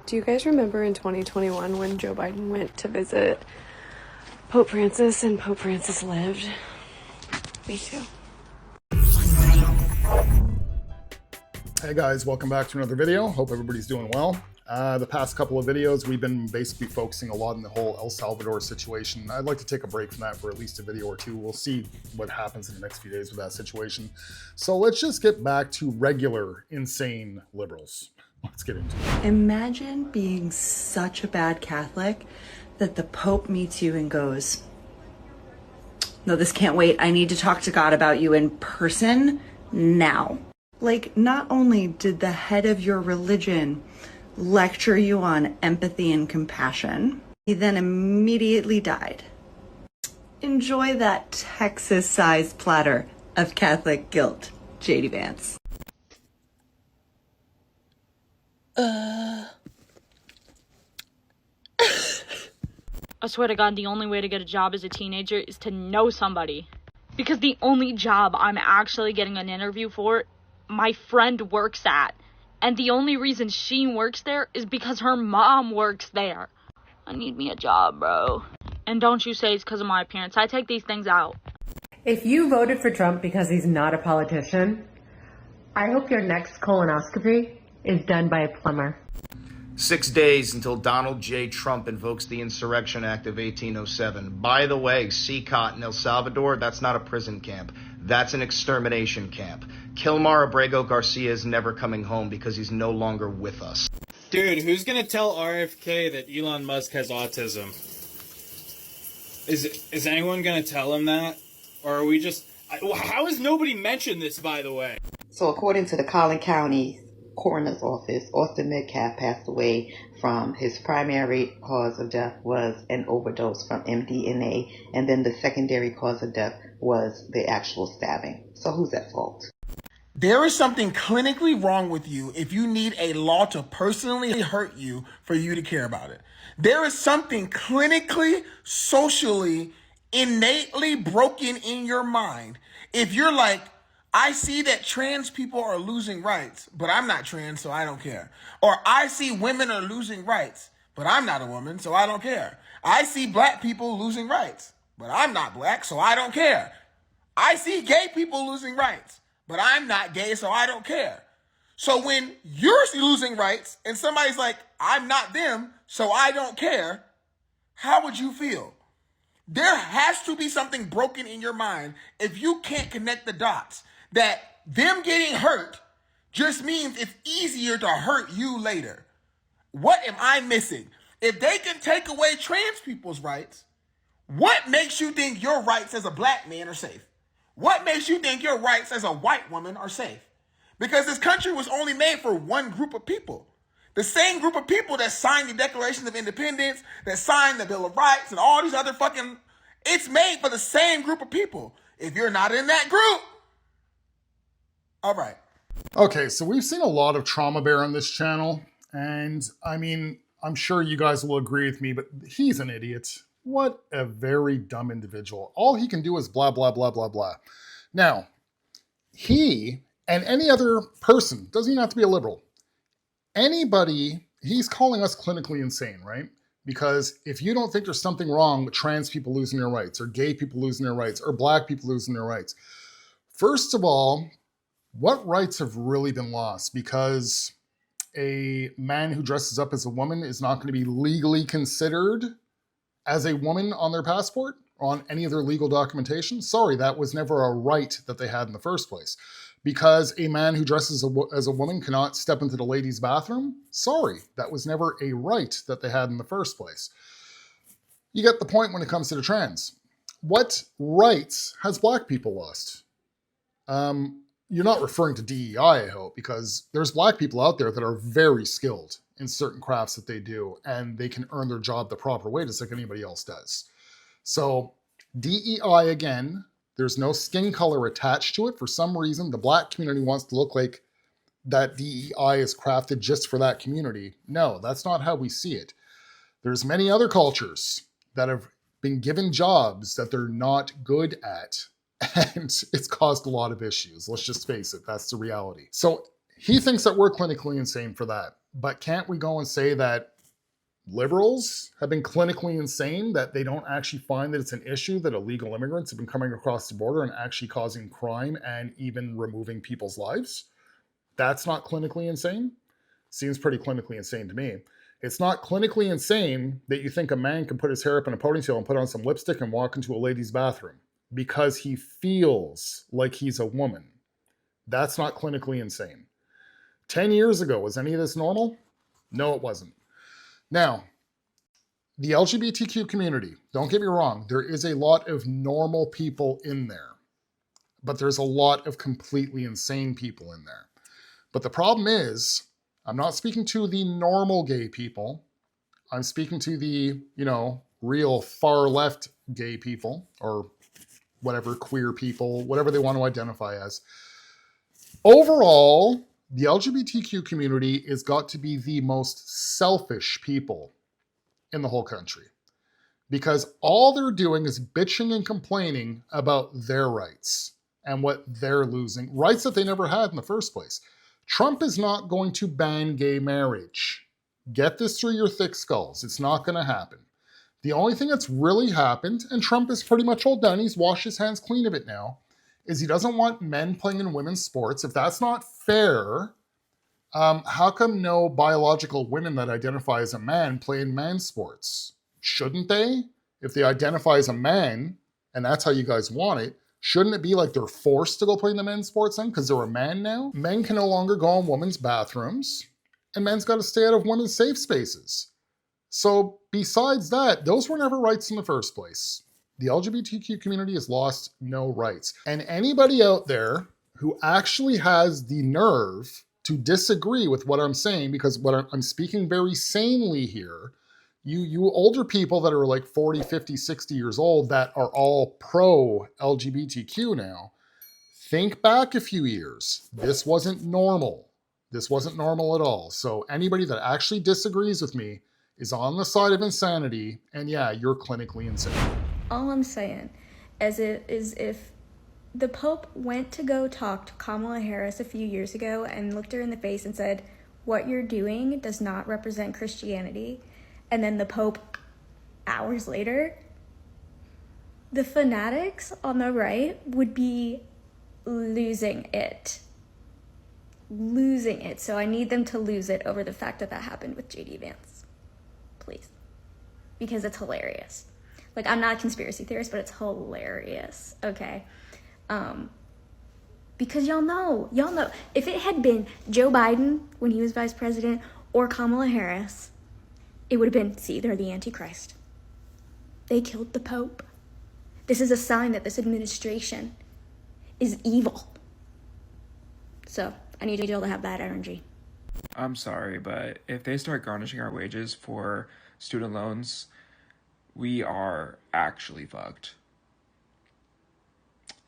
Do you guys remember in 2021 when Joe Biden went to visit Pope Francis and Pope Francis lived? Me too. Hey guys, welcome back to another video. Hope everybody's doing well. The past couple of videos, we've been basically focusing a lot on the whole El Salvador situation. I'd like to take a break from that for at least a video or two. We'll see what happens in the next few days with that situation. So let's just get back to regular, insane liberals. Let's get into it. Imagine being such a bad Catholic that the Pope meets you and goes, "No, this can't wait. I need to talk to God about you in person now." Like, not only did the head of your religion lecture you on empathy and compassion, he then immediately died. Enjoy that Texas-sized platter of Catholic guilt, JD Vance. I swear to God, the only way to get a job as a teenager is to know somebody. Because the only job I'm actually getting an interview for, my friend works at. And the only reason she works there is because her mom works there. I need me a job, bro. And don't you say it's because of my appearance. I take these things out. If you voted for Trump because he's not a politician, I hope your next colonoscopy is done by a plumber. 6 days until Donald J. Trump invokes the Insurrection Act of 1807. By the way, CCOT in El Salvador, that's not a prison camp. That's an extermination camp. Kilmar Abrego Garcia is never coming home because he's no longer with us. Dude, who's gonna tell RFK that Elon Musk has autism? Is anyone gonna tell him that? Or are we just... How has nobody mentioned this, by the way? So according to the Collin County Coroner's Office, Austin Metcalf passed away from his primary cause of death was an overdose from MDMA, and then the secondary cause of death was the actual stabbing. So who's at fault? There is something clinically wrong with you if you need a law to personally hurt you for you to care about it. There is something clinically, socially, innately broken in your mind if you're like, I see that trans people are losing rights, but I'm not trans, so I don't care. Or I see women are losing rights, but I'm not a woman, so I don't care. I see black people losing rights, but I'm not black, so I don't care. I see gay people losing rights, but I'm not gay, so I don't care. So when you're losing rights and somebody's like, I'm not them, so I don't care, how would you feel? There has to be something broken in your mind if you can't connect the dots. That them getting hurt just means it's easier to hurt you later. What am I missing? If they can take away trans people's rights, what makes you think your rights as a black man are safe? What makes you think your rights as a white woman are safe? Because this country was only made for one group of people. The same group of people that signed the Declaration of Independence, that signed the Bill of Rights, and all these other fucking... It's made for the same group of people. If you're not in that group, all right. Okay, so we've seen a lot of trauma bear on this channel, and I mean, I'm sure you guys will agree with me, but he's an idiot. What a very dumb individual. All he can do is blah, blah, blah, blah, blah. Now, he and any other person, doesn't even have to be a liberal, anybody, he's calling us clinically insane, right? Because if you don't think there's something wrong with trans people losing their rights, or gay people losing their rights, or black people losing their rights, first of all, what rights have really been lost? Because a man who dresses up as a woman is not going to be legally considered as a woman on their passport or on any of their legal documentation. Sorry, that was never a right that they had in the first place. Because a man who dresses as a woman cannot step into the ladies' bathroom. Sorry, that was never a right that they had in the first place. You get the point when it comes to the trans. What rights has black people lost? You're not referring to DEI, I hope, because there's black people out there that are very skilled in certain crafts that they do, and they can earn their job the proper way, just like anybody else does. So DEI, again, there's no skin color attached to it. For some reason, the black community wants to look like that DEI is crafted just for that community. No, that's not how we see it. There's many other cultures that have been given jobs that they're not good at. And it's caused a lot of issues. Let's just face it, that's the reality. So he thinks that we're clinically insane for that. But can't we go and say that liberals have been clinically insane, that they don't actually find that it's an issue that illegal immigrants have been coming across the border and actually causing crime and even removing people's lives? That's not clinically insane? Seems pretty clinically insane to me. It's not clinically insane that you think a man can put his hair up in a ponytail and put on some lipstick and walk into a lady's bathroom because he feels like he's a woman. That's not clinically insane. 10 years ago, was any of this normal? No, it wasn't. Now, the LGBTQ community, don't get me wrong, there is a lot of normal people in there, but there's a lot of completely insane people in there. But the problem is, I'm not speaking to the normal gay people. I'm speaking to the, real far left gay people, or whatever, queer people, whatever they want to identify as. Overall, the LGBTQ community has got to be the most selfish people in the whole country, because all they're doing is bitching and complaining about their rights and what they're losing, rights that they never had in the first place. Trump is not going to ban gay marriage. Get this through your thick skulls. It's not going to happen. The only thing that's really happened, and Trump is pretty much all done, he's washed his hands clean of it now, is he doesn't want men playing in women's sports. If that's not fair, how come no biological women that identify as a man play in men's sports? Shouldn't they? If they identify as a man, and that's how you guys want it, shouldn't it be like they're forced to go play in the men's sports then because they're a man now? Men can no longer go in women's bathrooms, and men's got to stay out of women's safe spaces. So besides that, those were never rights in the first place. The LGBTQ community has lost no rights. And anybody out there who actually has the nerve to disagree with what I'm saying, because what I'm speaking very sanely here, you older people that are like 40, 50, 60 years old that are all pro-LGBTQ now, think back a few years. This wasn't normal. This wasn't normal at all. So anybody that actually disagrees with me is on the side of insanity, and yeah, you're clinically insane. All I'm saying is if the Pope went to go talk to Kamala Harris a few years ago and looked her in the face and said, "What you're doing does not represent Christianity," and then the Pope, hours later, the fanatics on the right would be losing it. So I need them to lose it over the fact that happened with JD Vance. Please. Because it's hilarious. Like, I'm not a conspiracy theorist, but it's hilarious, okay? Because y'all know, if it had been Joe Biden when he was vice president or Kamala Harris, it would have been, see, they're the Antichrist. They killed the Pope. This is a sign that this administration is evil. So, I need you all to have that energy. I'm sorry, but if they start garnishing our wages for student loans, we are actually fucked.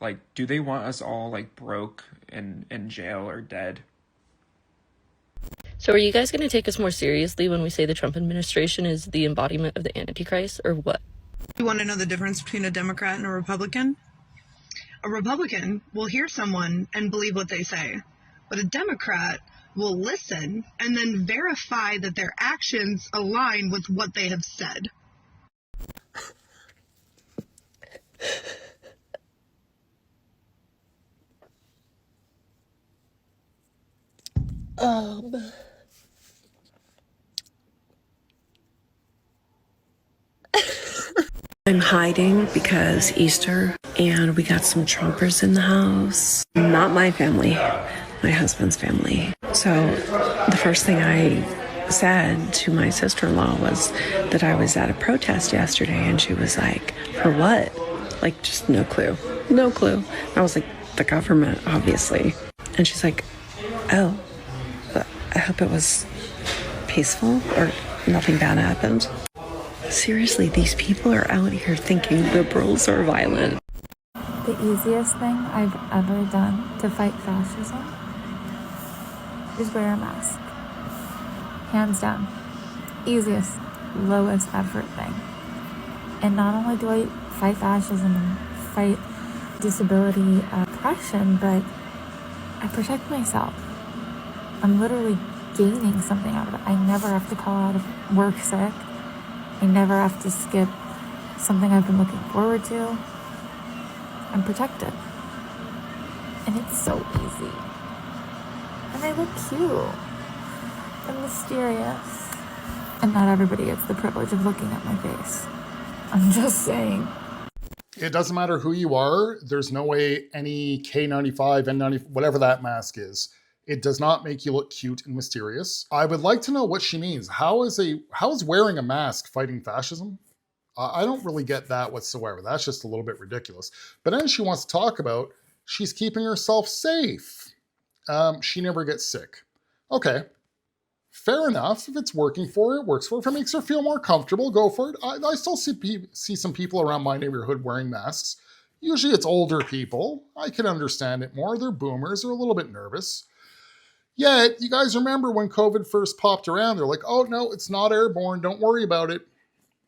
Like, do they want us all, like, broke and in jail or dead? So are you guys going to take us more seriously when we say the Trump administration is the embodiment of the Antichrist, or what? You want to know the difference between a Democrat and a Republican? A Republican will hear someone and believe what they say, but a Democrat will listen and then verify that their actions align with what they have said. I'm hiding because Easter and we got some Trumpers in the house. Not my family, my husband's family. So the first thing I said to my sister-in-law was that I was at a protest yesterday, and she was like, "For what?" Like, just no clue. No clue. I was like, "The government, obviously." And she's like, "Oh, I hope it was peaceful or nothing bad happened." Seriously, these people are out here thinking liberals are violent. The easiest thing I've ever done to fight fascism is wear a mask. Hands down. Easiest, lowest effort thing. And not only do I fight fascism and fight disability oppression, but I protect myself. I'm literally gaining something out of it. I never have to call out of work sick. I never have to skip something I've been looking forward to. I'm protected. And it's so easy. And I look cute and mysterious. And not everybody gets the privilege of looking at my face. I'm just saying. It doesn't matter who you are. There's no way any K95, N90, whatever that mask is, it does not make you look cute and mysterious. I would like to know what she means. How is wearing a mask fighting fascism? I don't really get that whatsoever. That's just a little bit ridiculous. But then she wants to talk about she's keeping herself safe. She never gets sick. Okay, fair enough. If it's working for her, it works for her. If it makes her feel more comfortable, go for it. I still see some people around my neighborhood wearing masks. Usually it's older people. I can understand it more. They're boomers. They're a little bit nervous. Yet, you guys remember when COVID first popped around, they're like, oh, no, it's not airborne. Don't worry about it.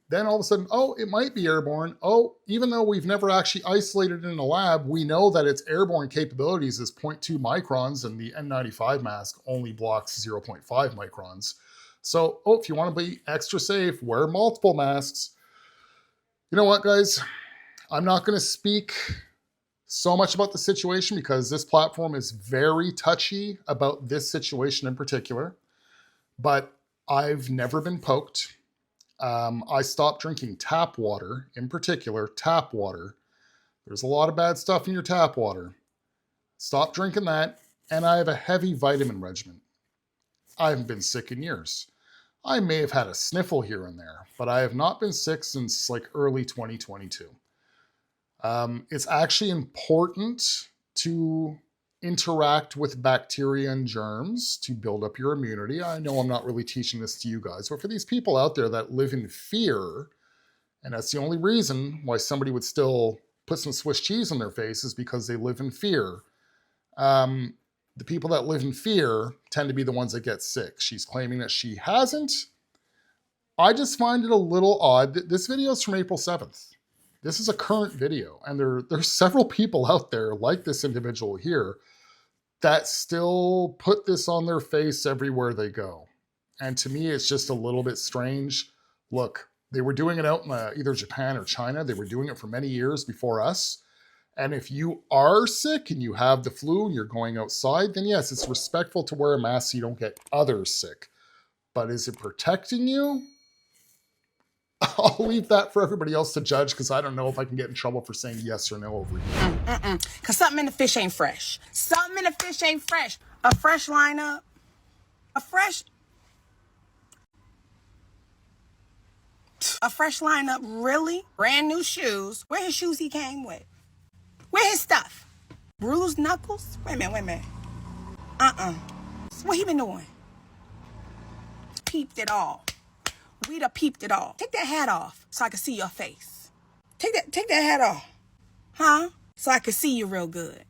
Then all of a sudden, oh, it might be airborne. Oh, even though we've never actually isolated it in a lab, we know that its airborne capabilities is 0.2 microns and the N95 mask only blocks 0.5 microns. So, if you want to be extra safe, wear multiple masks. You know what, guys? I'm not going to speak so much about the situation because this platform is very touchy about this situation in particular. But I've never been poked. I stopped drinking tap water, in particular, tap water. There's a lot of bad stuff in your tap water. Stop drinking that, and I have a heavy vitamin regimen. I haven't been sick in years. I may have had a sniffle here and there, but I have not been sick since like early 2022. It's actually important to interact with bacteria and germs to build up your immunity. I know I'm not really teaching this to you guys, but for these people out there that live in fear, and that's the only reason why somebody would still put some Swiss cheese on their face is because they live in fear. The people that live in fear tend to be the ones that get sick. She's claiming that she hasn't. I just find it a little odd. This video is from April 7th. This is a current video, and there's several people out there like this individual here that still put this on their face everywhere they go. And to me, it's just a little bit strange. Look, they were doing it out in either Japan or China. They were doing it for many years before us. And if you are sick and you have the flu and you're going outside, then yes, it's respectful to wear a mask so you don't get others sick. But is it protecting you? I'll leave that for everybody else to judge because I don't know if I can get in trouble for saying yes or no over here. Because something in the fish ain't fresh. Something in the fish ain't fresh. A fresh lineup. A fresh lineup, really? Brand new shoes. Where his shoes he came with? Where his stuff? Bruised knuckles? Wait a minute. What he been doing? Peeped it all. We done peeped it all. Take that hat off so I can see your face. Take that hat off. Huh? So I can see you real good.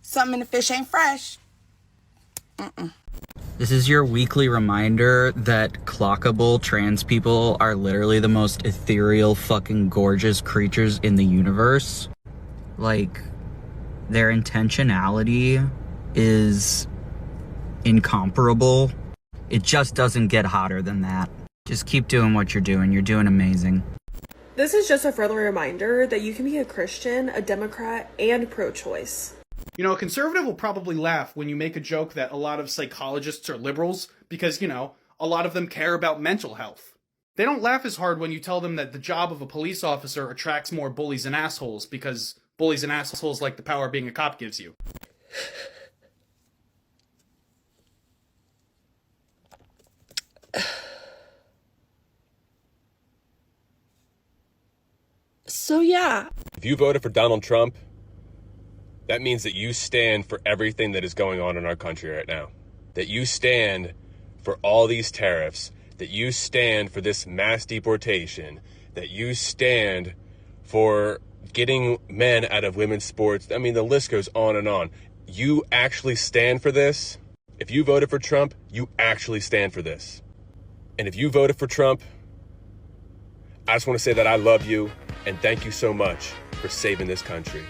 Something in the fish ain't fresh. This is your weekly reminder that clockable trans people are literally the most ethereal, fucking gorgeous creatures in the universe. Like, their intentionality is incomparable. It just doesn't get hotter than that. Just keep doing what you're doing. You're doing amazing. This is just a further reminder that you can be a Christian, a Democrat, and pro-choice. You know, a conservative will probably laugh when you make a joke that a lot of psychologists are liberals because, you know, a lot of them care about mental health. They don't laugh as hard when you tell them that the job of a police officer attracts more bullies and assholes because bullies and assholes like the power being a cop gives you. So yeah. If you voted for Donald Trump, that means that you stand for everything that is going on in our country right now. That you stand for all these tariffs, that you stand for this mass deportation, that you stand for getting men out of women's sports. I mean, the list goes on and on. You actually stand for this. If you voted for Trump, you actually stand for this. And if you voted for Trump, I just want to say that I love you and thank you so much for saving this country.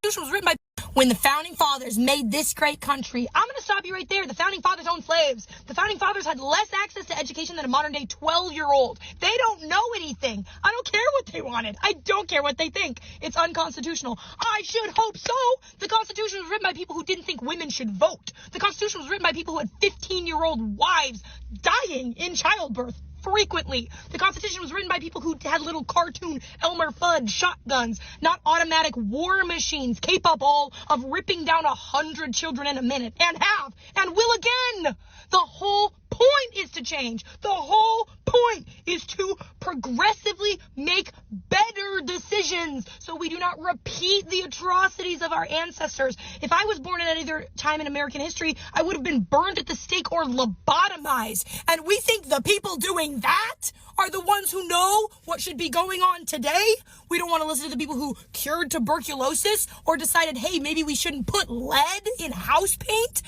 This was written by when the founding fathers made this great country. I'm going to stop you right there. The founding fathers owned slaves. The founding fathers had less access to education than a modern day 12-year-old. They don't know anything. I don't care what they wanted. I don't care what they think. It's unconstitutional. I should hope so. The Constitution was written by people who didn't think women should vote. The Constitution was written by people who had 15-year-old wives dying in childbirth frequently. The Constitution was written by people who had little cartoon Elmer Fudd shotguns, not automatic war machines capable of ripping down 100 children in a minute, and have, and will again. The whole point is to change. The whole point is to progressively make better decisions so we do not repeat the atrocities of our ancestors. If I was born at any other time in American history, I would have been burned at the stake or lobotomized. And we think the people doing that are the ones who know what should be going on today? We don't want to listen to the people who cured tuberculosis or decided, hey, maybe we shouldn't put lead in house paint.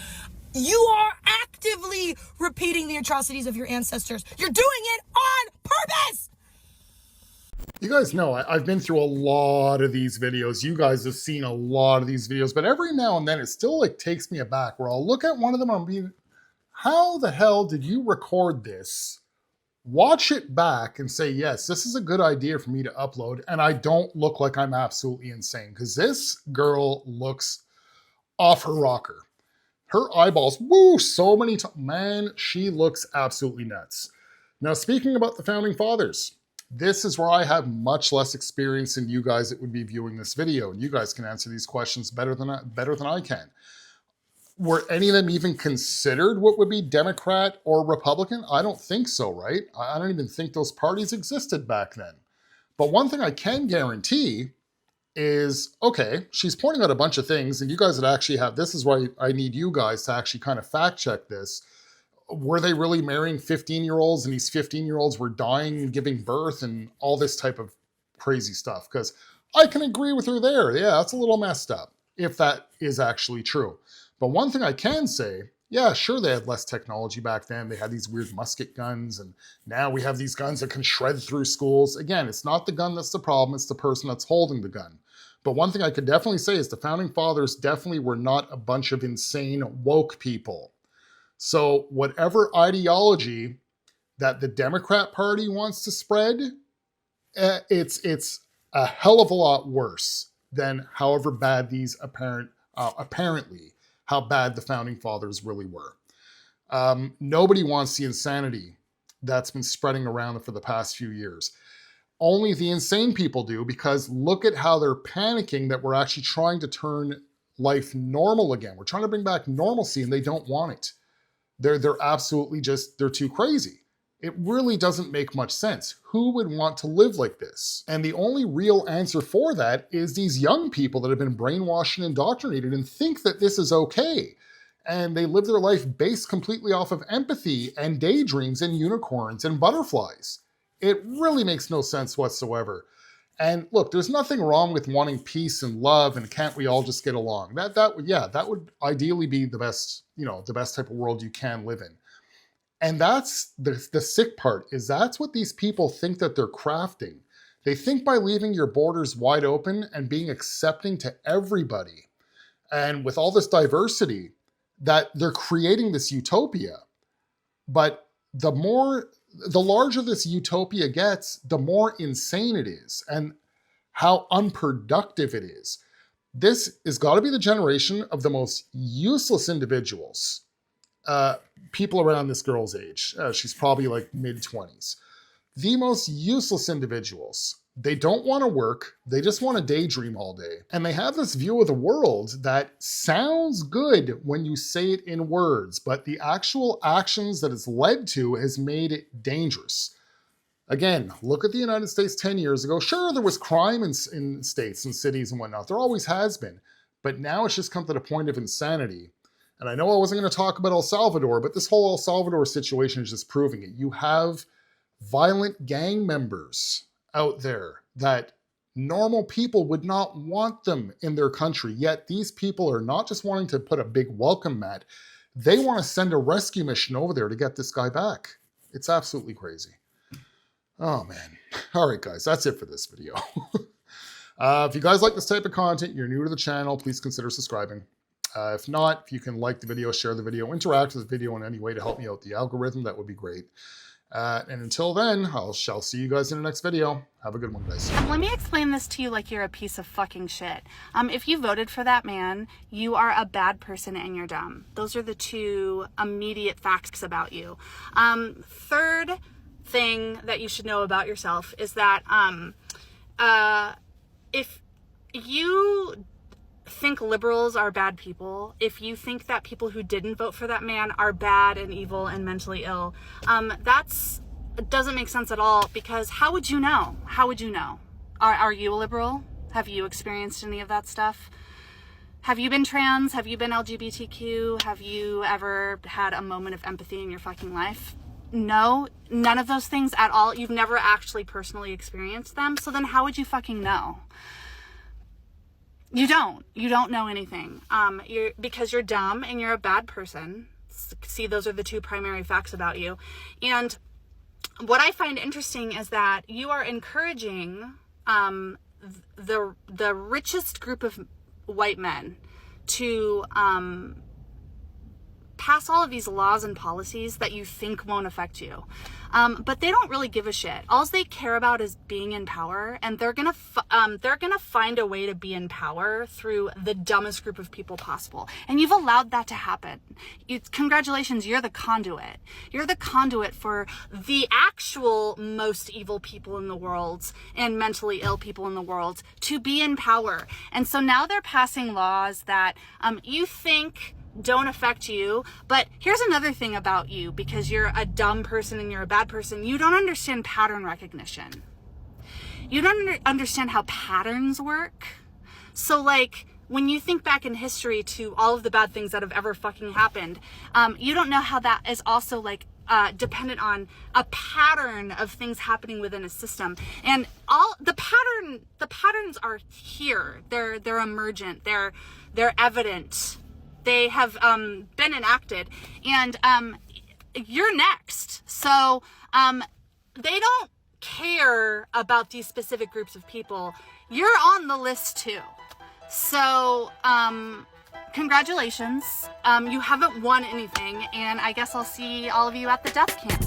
You are actively repeating the atrocities of your ancestors. You're doing it on purpose! You guys know I've been through a lot of these videos. You guys have seen a lot of these videos, but every now and then it still like takes me aback where I'll look at one of them and I'll be, how the hell did you record this? Watch it back and say, yes, this is a good idea for me to upload, and I don't look like I'm absolutely insane, because this girl looks off her rocker. Her eyeballs, woo, so many times. Man, she looks absolutely nuts. Now, speaking about the founding fathers, this is where I have much less experience than you guys that would be viewing this video, and you guys can answer these questions better than I can. Were any of them even considered what would be Democrat or Republican? I don't think so, right? I don't even think those parties existed back then. But one thing I can guarantee is, okay, she's pointing out a bunch of things, and you guys would actually have, this is why I need you guys to actually kind of fact check this. Were they really marrying 15-year-olds, and these 15-year-olds were dying and giving birth and all this type of crazy stuff? Because I can agree with her there. Yeah, that's a little messed up, if that is actually true. But one thing I can say, yeah, sure, they had less technology back then. They had these weird musket guns, and now we have these guns that can shred through schools. Again, it's not the gun that's the problem, it's the person that's holding the gun. But one thing I could definitely say is the founding fathers definitely were not a bunch of insane woke people. So whatever ideology that the Democrat Party wants to spread, it's a hell of a lot worse than however bad these apparently how bad the founding fathers really were. Nobody wants the insanity that's been spreading around for the past few years. Only the insane people do, because look at how they're panicking that we're actually trying to turn life normal again. We're trying to bring back normalcy, and they don't want it. They're absolutely just, they're too crazy. It really doesn't make much sense. Who would want to live like this? And the only real answer for that is these young people that have been brainwashed and indoctrinated and think that this is okay. And they live their life based completely off of empathy and daydreams and unicorns and butterflies. It really makes no sense whatsoever. And look, there's nothing wrong with wanting peace and love and can't we all just get along? That would ideally be the best, the best type of world you can live in. And that's the sick part, is that's what these people think that they're crafting. They think by leaving your borders wide open and being accepting to everybody, and with all this diversity, that they're creating this utopia. But the larger this utopia gets, the more insane it is and how unproductive it is. This has got to be the generation of the most useless individuals. People around this girl's age. She's probably like mid-20s. The most useless individuals. They don't want to work. They just want to daydream all day. And they have this view of the world that sounds good when you say it in words, but the actual actions that it's led to has made it dangerous. Again, look at the United States 10 years ago. Sure, there was crime in states and cities and whatnot. There always has been. But now it's just come to the point of insanity. And I know I wasn't going to talk about El Salvador, but this whole El Salvador situation is just proving it. You have violent gang members out there that normal people would not want them in their country. Yet these people are not just wanting to put a big welcome mat. They want to send a rescue mission over there to get this guy back. It's absolutely crazy. Oh, man. All right, guys, that's it for this video. If you guys like this type of content, you're new to the channel, please consider subscribing. If not, if you can like the video, share the video, interact with the video in any way to help me out the algorithm, that would be great. And until then, shall see you guys in the next video. Have a good one, guys. Let me explain this to you like you're a piece of fucking shit. If you voted for that man, you are a bad person and you're dumb. Those are the two immediate facts about you. Third thing that you should know about yourself is that if you think liberals are bad people, if you think that people who didn't vote for that man are bad and evil and mentally ill, it doesn't make sense at all, because how would you know? How would you know? Are you a liberal? Have you experienced any of that stuff? Have you been trans? Have you been LGBTQ? Have you ever had a moment of empathy in your fucking life? No, none of those things at all. You've never actually personally experienced them. So then how would you fucking know? You don't know anything. Because you're dumb and you're a bad person. See, those are the two primary facts about you. And what I find interesting is that you are encouraging the richest group of white men to pass all of these laws and policies that you think won't affect you. But they don't really give a shit. All they care about is being in power, and they're gonna find a way to be in power through the dumbest group of people possible. And you've allowed that to happen. Congratulations, you're the conduit. You're the conduit for the actual most evil people in the world and mentally ill people in the world to be in power. And so now they're passing laws that you think don't affect you. But here's another thing about you, because you're a dumb person and you're a bad person. You don't understand pattern recognition. You don't understand how patterns work. So like, when you think back in history to all of the bad things that have ever fucking happened, you don't know how that is also like dependent on a pattern of things happening within a system. And all the patterns are here. They're emergent. They're evident. They have been enacted, and you're next. So they don't care about these specific groups of people. You're on the list too. So congratulations. You haven't won anything, and I guess I'll see all of you at the death camp.